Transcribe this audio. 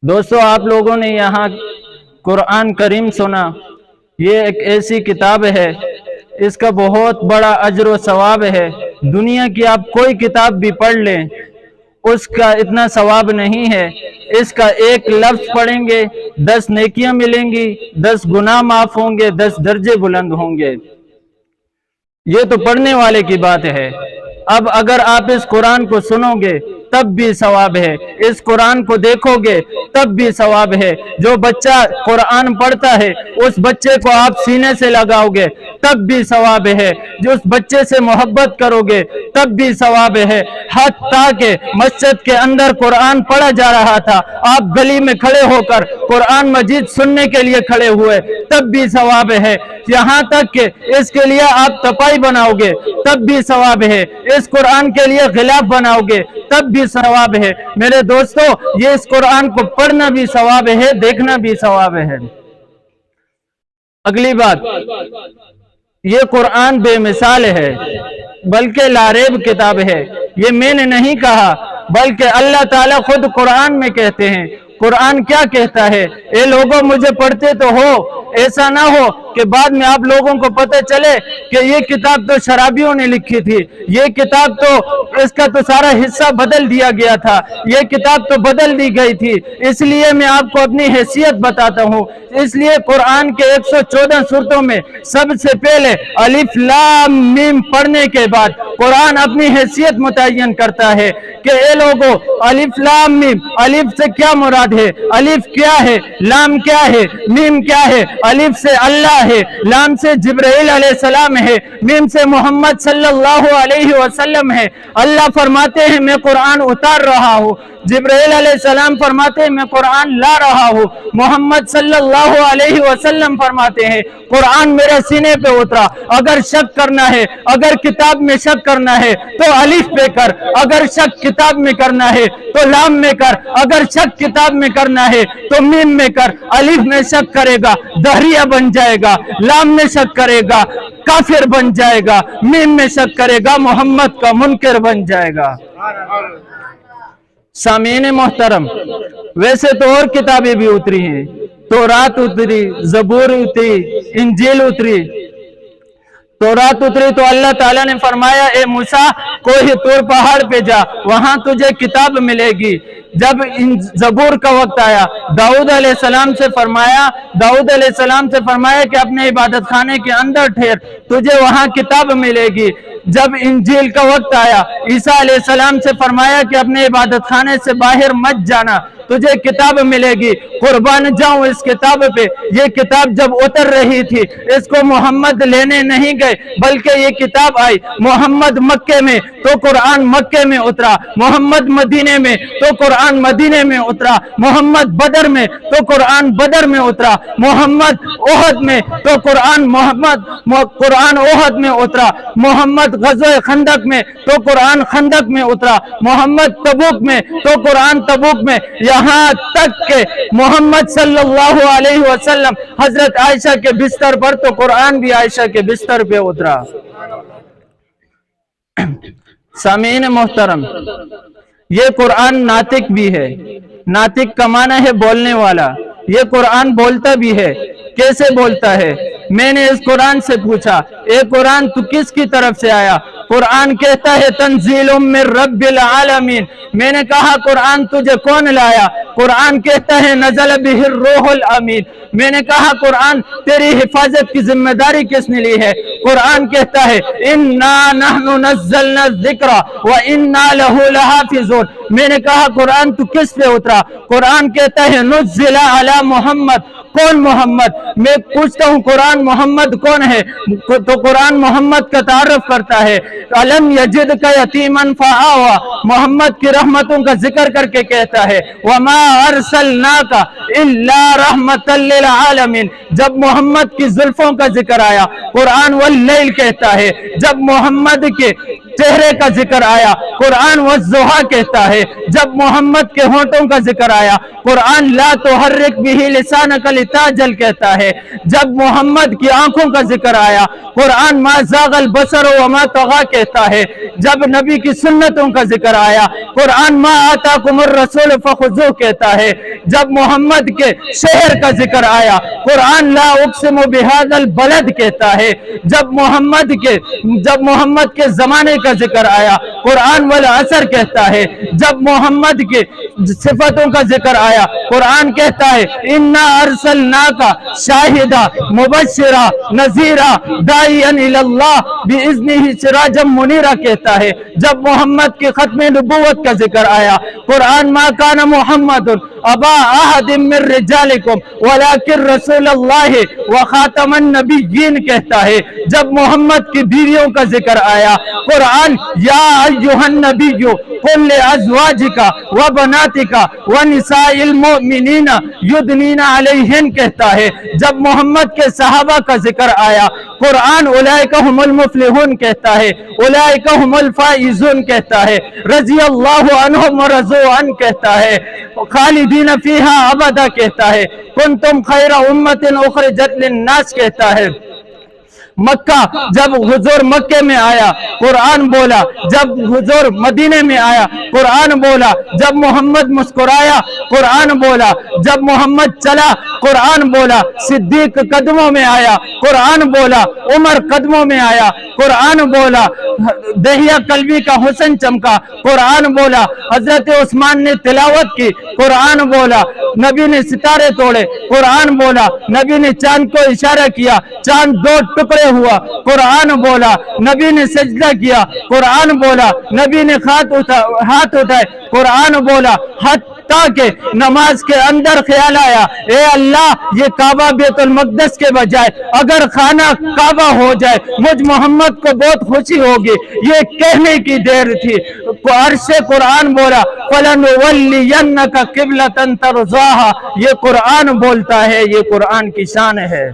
دوستو آپ لوگوں نے یہاں قرآن کریم سنا، یہ ایک ایسی کتاب ہے، اس کا بہت بڑا اجر و ثواب ہے۔ دنیا کی آپ کوئی کتاب بھی پڑھ لیں اس کا اتنا ثواب نہیں ہے۔ اس کا ایک لفظ پڑھیں گے 10 نیکیاں ملیں گی، 10 گناہ معاف ہوں گے، 10 درجے بلند ہوں گے۔ یہ تو پڑھنے والے کی بات ہے۔ اب اگر آپ اس قرآن کو سنو گے تب بھی ثواب ہے، اس قرآن کو دیکھو گے تب بھی ثواب ہے۔ جو بچہ قرآن پڑھتا ہے اس بچے کو آپ سینے سے لگاؤ گے تب بھی ثواب ہے، جو اس بچے سے محبت کرو گے تب بھی ثواب ہے۔ حتیٰ کہ مسجد کے اندر قرآن پڑھا جا رہا تھا، آپ گلی میں کھڑے ہو کر قرآن مجید سننے کے لیے کھڑے ہوئے تب بھی ثواب ہے۔ یہاں تک کہ اس کے لیے آپ تپائی بناؤ گے تب بھی ثواب ہے، اس قرآن کے لیے غلاف بناؤ گے تب بھی ثواب ہے۔ میرے دوستو، یہ اس قرآن کو پڑھنا بھی ثواب ہے، دیکھنا بھی ثواب ہے۔ اگلی بات، یہ قرآن بے مثال ہے بلکہ لاریب کتاب ہے۔ یہ میں نے نہیں کہا بلکہ اللہ تعالیٰ خود قرآن میں کہتے ہیں۔ قرآن کیا کہتا ہے؟ اے لوگوں مجھے پڑھتے تو ہو، ایسا نہ ہو کہ بعد میں آپ لوگوں کو پتہ چلے کہ یہ کتاب تو شرابیوں نے لکھی تھی، یہ کتاب تو اس کا تو سارا حصہ بدل دیا گیا تھا، یہ کتاب تو بدل دی گئی تھی۔ اس لیے میں آپ کو اپنی حیثیت بتاتا ہوں۔ اس لیے قرآن کے 114 سورتوں میں سب سے پہلے الف لام میم پڑھنے کے بعد قرآن اپنی حیثیت متعین کرتا ہے کہ اے لوگو الف لام میم، الف سے کیا مراد ہے، الف کیا ہے، لام کیا ہے، میم کیا ہے؟ الف سے اللہ ہے، لام سے جبرائیل علیہ السلام ہے، میم سے محمد صلی اللہ علیہ وسلم ہے۔ اللہ فرماتے ہیں میں قرآن اتار رہا ہوں، جبرائیل علیہ السلام فرماتے ہیں میں قرآن لا رہا ہوں، محمد صلی اللہ علیہ وسلم فرماتے ہیں قرآن میرے سینے پہ اترا۔ اگر شک کرنا ہے، اگر کتاب میں شک کرنا ہے تو الف پہ کر، اگر شک کتاب میں کرنا ہے تو لام میں کر، اگر شک کتاب میں کرنا ہے تو میم میں کر۔ الف میں شک کرے گا دہریہ بن جائے گا، لام میں شک کرے گا کافر بن جائے گا، میم میں شک کرے گا محمد کا منکر بن جائے گا۔ سامعین محترم، ویسے تو اور کتابیں بھی اتری ہیں، تورات اتری، زبور اتری، انجیل اتری۔ تورات اتری تو اللہ تعالیٰ نے فرمایا اے موسیٰ کوہ طور پہاڑ پہ جا، وہاں تجھے کتاب ملے گی۔ جب زبور کا وقت آیا داؤد علیہ السلام سے فرمایا کہ اپنے عبادت خانے کے اندر ٹھہر، تجھے وہاں کتاب ملے گی۔ جب انجیل کا وقت آیا عیسیٰ علیہ السلام سے فرمایا کہ اپنے عبادت خانے سے باہر مت جانا، تجھے کتاب ملے گی۔ قربان جاؤں اس کتاب پہ، یہ کتاب جب اتر رہی تھی اس کو محمد لینے نہیں گئے بلکہ یہ کتاب آئی محمد مکے میں تو قرآن مکے میں اترا، محمد مدینے میں تو قرآن مدینے میں اترا، محمد بدر میں تو قرآن بدر میں اترا، محمد احد میں تو قرآن احد میں اترا، محمد غزوہ خندق میں تو قرآن خندق میں اترا، محمد تبوک میں تو قرآن تبوک میں، یہاں تک کہ محمد صلی اللہ علیہ وسلم حضرت عائشہ کے بستر پر تو قرآن بھی عائشہ کے بستر پہ اترا۔ سامعین محترم، یہ قرآن ناطق بھی ہے۔ ناطق کا معنی ہے بولنے والا۔ یہ قرآن بولتا بھی ہے۔ کیسے بولتا ہے؟ میں نے اس قرآن سے پوچھا اے قرآن تو کس کی طرف سے آیا؟ قرآن کہتا ہے تنزیل من رب العالمین۔ میں نے کہا قرآن تجھے کون لایا؟ قرآن کہتا ہے نزل بہ الروح الامین۔ میں نے کہا قرآن تیری حفاظت کی ذمہ داری کس نے لی ہے؟ قرآن کہتا ہے انا نحن نزلنا الذکر وانا لہ لحافظون۔ میں نے کہا قرآن تو کس پہ اترا؟ قرآن کہتا ہے نزل علی محمد۔ کون محمد؟ میں پوچھتا ہوں قرآن محمد کون ہے؟ تو قرآن محمد کا تعارف کرتا ہے علم یجدک یتیما فآوی، محمد کی رحمتوں کا ذکر کر کے کہتا ہے وما ارسلناک الا رحمتا للعالمین۔ جب محمد کی زلفوں کا ذکر آیا قرآن واللیل کہتا ہے، جب محمد کے چہرے کا ذکر آیا قرآن والضحیٰ کہتا ہے، جب محمد کے ہونٹوں کا ذکر آیا قرآن لا تحرک بہ لسانک لتعجل کہتا ہے، جب محمد کی آنکھوں کا ذکر آیا قرآن ما زاغ البصر وما طغى کہتا ہے، جب نبی کی سنتوں کا ذکر آیا قرآن ما آتاکم الرسول فخذوہ کہتا ہے، جب محمد کے شہر کا ذکر آیا قرآن لا اقسم بہذا البلد کہتا ہے، جب محمد کے زمانے کا ذکر آیا قرآن والعصر کہتا ہے، جب محمد کے صفتوں کا ذکر آیا قرآن کہتا ہے انا ارسلناک شاہدا مبشرا نذیرا داعیا الی اللہ باذنہ سراجا منیرا کہتا ہے، جب محمد کی ختم نبوت کا ذکر آیا قرآن ما کان محمد ابا احد من رجالکم ولکن رسول اللہ وخاتم النبیین کہتا ہے، جب محمد کی بیویوں کا ذکر آیا قرآن یا ایھا النبی قل لازواجک وبناتک ونساء المؤمنین یدنین علیہن کہتا ہے، جب محمد کے صحابہ کا ذکر آیا قرآن اولئک هم المفلحون کہتا ہے، اولئک هم الفائزون کہتا ہے، رضی اللہ عنہم ورضوا عنہ کہتا ہے، خالدین فیہا ابدا کہتا ہے، کنتم خیر امت اخرجت للناس کہتا ہے۔ مکہ جب حضور مکے میں آیا قرآن بولا، جب حضور مدینے میں آیا قرآن بولا، جب محمد مسکرایا قرآن بولا، جب محمد چلا قرآن بولا، صدیق قدموں میں آیا قرآن بولا، عمر قدموں میں آیا قرآن بولا، دہیہ قلبی کا حسن چمکا قرآن بولا، حضرت عثمان نے تلاوت کی قرآن بولا، نبی نے ستارے توڑے قرآن بولا، نبی نے چاند کو اشارہ کیا چاند دو ٹکڑے ہوا قرآن بولا، نبی نے سجدہ کیا قرآن بولا، نبی نے ہاتھ اٹھائے قرآن بولا، حتیٰ کہ نماز کے اندر خیال آیا اے اللہ یہ کعبہ بیت المقدس کے بجائے اگر خانہ کعبہ ہو جائے مجھ محمد کو بہت خوشی ہوگی، یہ کہنے کی دیر تھی، عرش قرآن بولا فَلَنُوَلِّيَنَّكَ قِبْلَةً تَرْضَاهَا، یہ قرآن بولتا ہے، یہ قرآن کی شان ہے۔